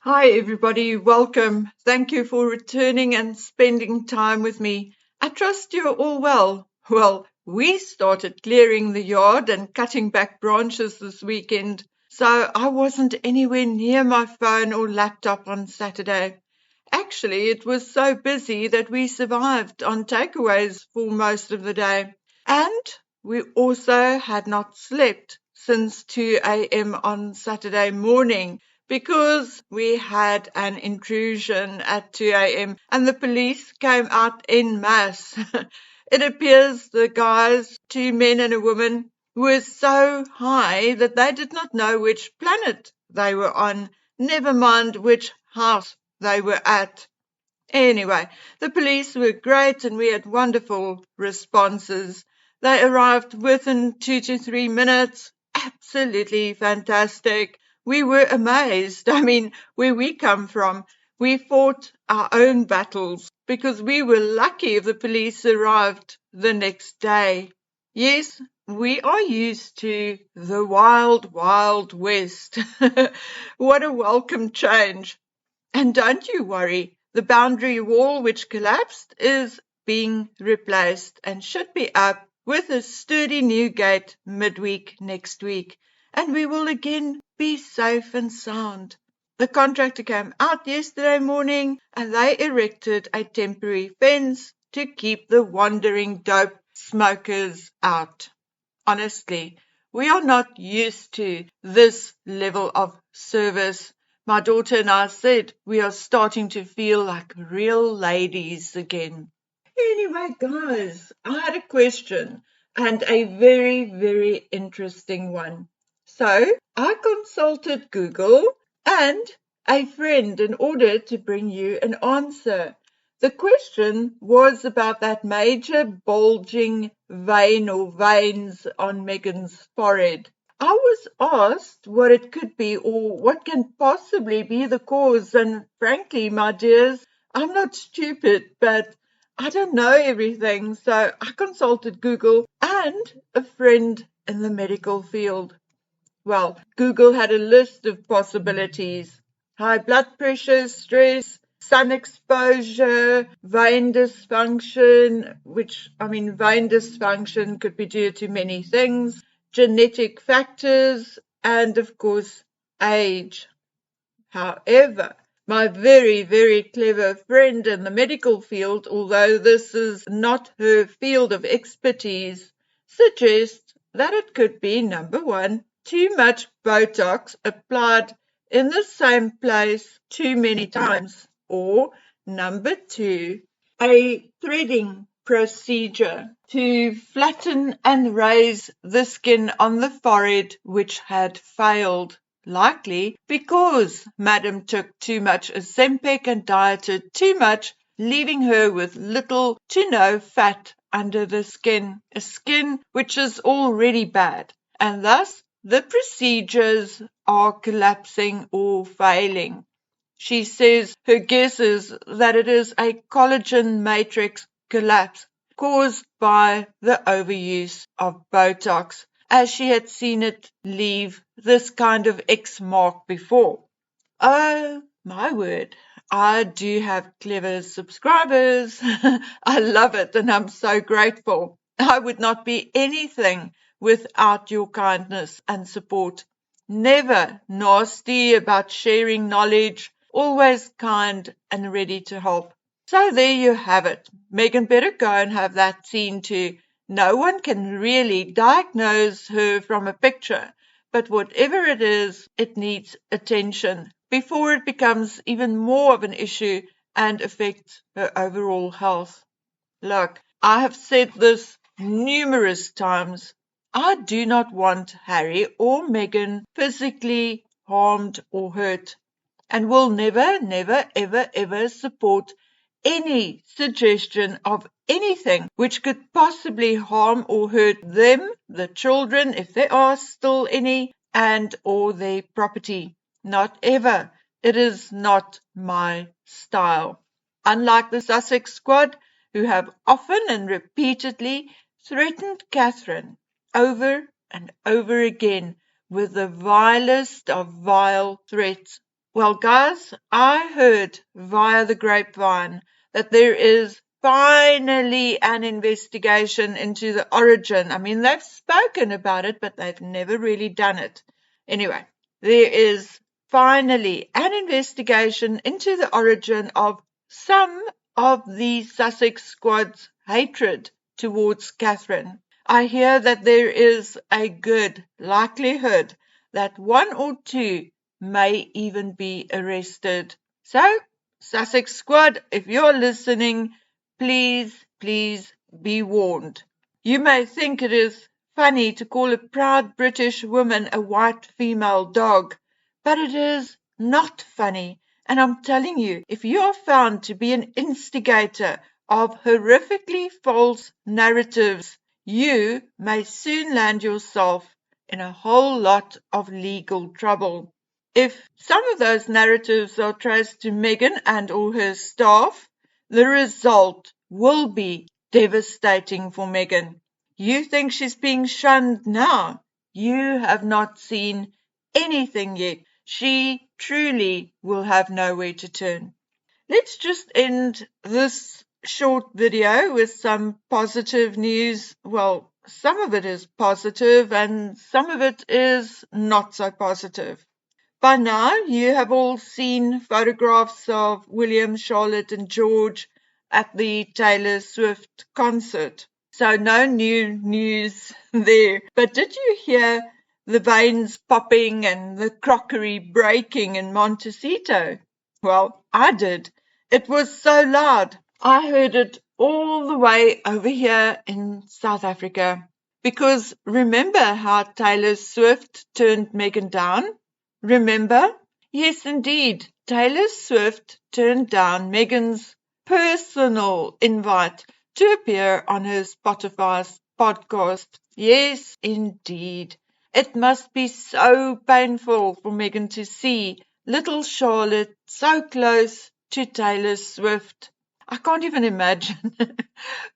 Hi, everybody. Welcome. Thank you for returning and spending time with me. I trust you're all well. Well, we started clearing the yard and cutting back branches this weekend, so I wasn't anywhere near my phone or laptop on Saturday. Actually, it was so busy that we survived on takeaways for most of the day. And we also had not slept since 2 a.m. on Saturday morning because we had an intrusion at 2 a.m. and the police came out en masse. It appears the guys, two men and a woman, were so high that they did not know which planet they were on, never mind which house they were at. Anyway, the police were great and we had wonderful responses. They arrived within 2 to 3 minutes. Absolutely fantastic. We were amazed. I mean, where we come from, we fought our own battles because we were lucky if the police arrived the next day. Yes, we are used to the wild, wild west. What a welcome change. And don't you worry, the boundary wall which collapsed is being replaced and should be up with a sturdy new gate midweek next week, and we will again be safe and sound. The contractor came out yesterday morning and they erected a temporary fence to keep the wandering dope smokers out. Honestly, we are not used to this level of service. My daughter and I said we are starting to feel like real ladies again. Anyway, guys, I had a question and a very, very interesting one. So I consulted Google and a friend in order to bring you an answer. The question was about that major bulging vein or veins on Megan's forehead. I was asked what it could be or what can possibly be the cause, and frankly, my dears, I'm not stupid, but I don't know everything, so I consulted Google and a friend in the medical field. Well, Google had a list of possibilities: high blood pressure, stress, sun exposure, vein dysfunction, vein dysfunction could be due to many things, genetic factors, and of course, age. However, my very, very clever friend in the medical field, although this is not her field of expertise, suggests that it could be number one, too much Botox applied in the same place too many times, or number two, a threading procedure to flatten and raise the skin on the forehead which had failed. Likely because Madam took too much Ozempic and dieted too much, leaving her with little to no fat under the skin, a skin which is already bad, and thus the procedures are collapsing or failing. She says her guess is that it is a collagen matrix collapse caused by the overuse of Botox, as she had seen it leave this kind of X mark before. Oh, my word. I do have clever subscribers. I love it and I'm so grateful. I would not be anything without your kindness and support. Never nasty about sharing knowledge, always kind and ready to help. So there you have it. Megan better go and have that seen too. No one can really diagnose her from a picture, but whatever it is, it needs attention before it becomes even more of an issue and affects her overall health. Look, I have said this numerous times. I do not want Harry or Meghan physically harmed or hurt, and will never, never, ever, ever support any suggestion of anything which could possibly harm or hurt them, the children, if there are still any, and or their property. Not ever. It is not my style. Unlike the Sussex squad, who have often and repeatedly threatened Catherine over and over again with the vilest of vile threats, Well, guys, I heard via the grapevine that there is finally an investigation into the origin. I mean, they've spoken about it, but they've never really done it. Anyway, there is finally an investigation into the origin of some of the Sussex squad's hatred towards Catherine. I hear that there is a good likelihood that one or two may even be arrested. So, Sussex Squad, if you're listening, please, please be warned. You may think it is funny to call a proud British woman a white female dog, but it is not funny. And I'm telling you, if you are found to be an instigator of horrifically false narratives, you may soon land yourself in a whole lot of legal trouble. If some of those narratives are traced to Meghan and or her staff, the result will be devastating for Meghan. You think she's being shunned now? You have not seen anything yet. She truly will have nowhere to turn. Let's just end this short video with some positive news. Well, some of it is positive and some of it is not so positive. By now, you have all seen photographs of William, Charlotte, and George at the Taylor Swift concert. So, no new news there. But did you hear the veins popping and the crockery breaking in Montecito? Well, I did. It was so loud. I heard it all the way over here in South Africa. Because remember how Taylor Swift turned Meghan down? Remember? Yes, indeed. Taylor Swift turned down Meghan's personal invite to appear on her Spotify podcast. Yes, indeed. It must be so painful for Meghan to see little Charlotte so close to Taylor Swift. I can't even imagine.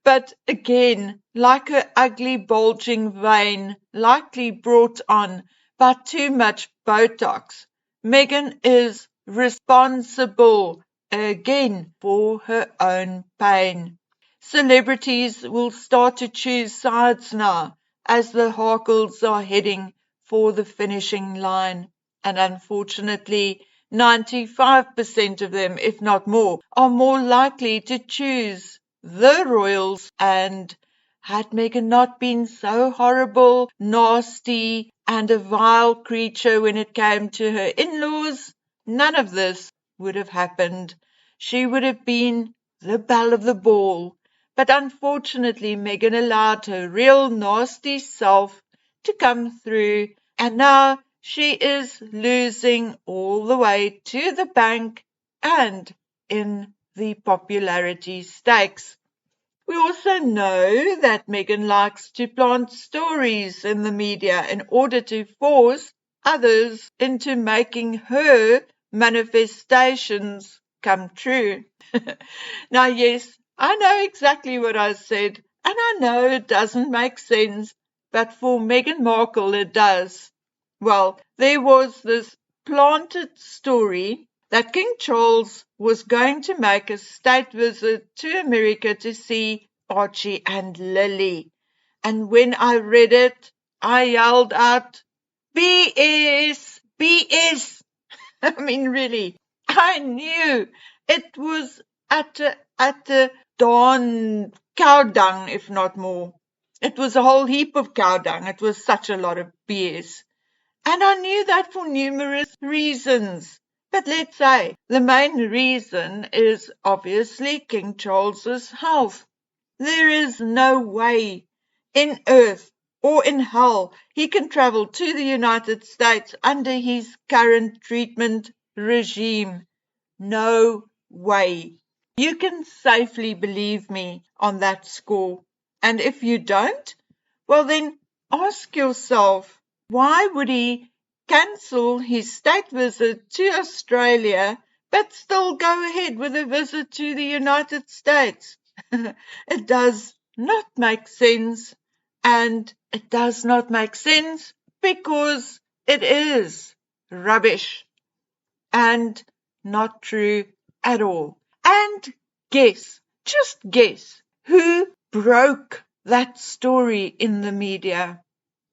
But again, like her ugly bulging vein, likely brought on by too much Botox, Meghan is responsible again for her own pain. Celebrities will start to choose sides now as the Harkles are heading for the finishing line. And unfortunately, 95% of them, if not more, are more likely to choose the royals. And had Meghan not been so horrible, nasty, and a vile creature when it came to her in-laws, none of this would have happened. She would have been the belle of the ball. But unfortunately, Meghan allowed her real nasty self to come through, and now she is losing all the way to the bank and in the popularity stakes. We also know that Meghan likes to plant stories in the media in order to force others into making her manifestations come true. Now, yes, I know exactly what I said, and I know it doesn't make sense, but for Meghan Markle it does. Well, there was this planted story that King Charles was going to make a state visit to America to see Archie and Lily. And when I read it, I yelled out, BS! BS! I mean, really, I knew it was at a darn cow dung, if not more. It was a whole heap of cow dung. It was such a lot of BS. And I knew that for numerous reasons. But let's say the main reason is obviously King Charles's health. There is no way in earth or in hell he can travel to the United States under his current treatment regime. No way. You can safely believe me on that score. And if you don't, well then ask yourself, why would he cancel his state visit to Australia but still go ahead with a visit to the United States? It does not make sense, and it does not make sense because it is rubbish. and not true at all. And just guess, who broke that story in the media?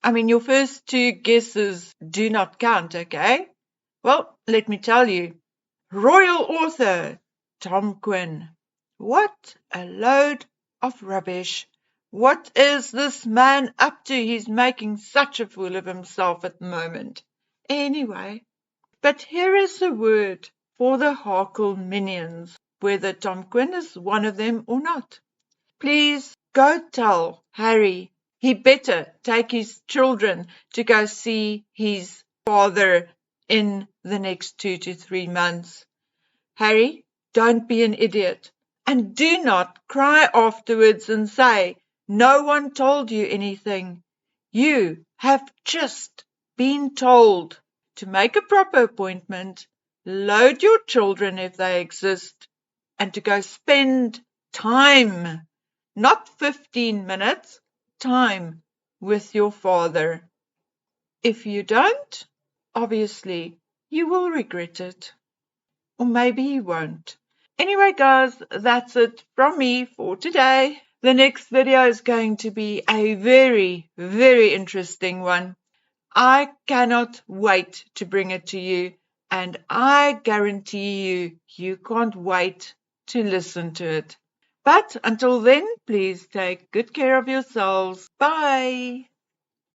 I mean, your first two guesses do not count, okay? Well, let me tell you. Royal author Tom Quinn. What a load of rubbish. What is this man up to? He's making such a fool of himself at the moment. Anyway, but here is a word for the Harkle minions, whether Tom Quinn is one of them or not. Please go tell Harry he better take his children to go see his father in the next 2 to 3 months. Harry, don't be an idiot. And do not cry afterwards and say, no one told you anything. You have just been told to make a proper appointment, load your children if they exist, and to go spend time, not 15 minutes, time with your father. If you don't, obviously, you will regret it. Or maybe you won't. Anyway, guys, that's it from me for today. The next video is going to be a very, very interesting one. I cannot wait to bring it to you, and I guarantee you, you can't wait to listen to it. But until then, please take good care of yourselves. Bye.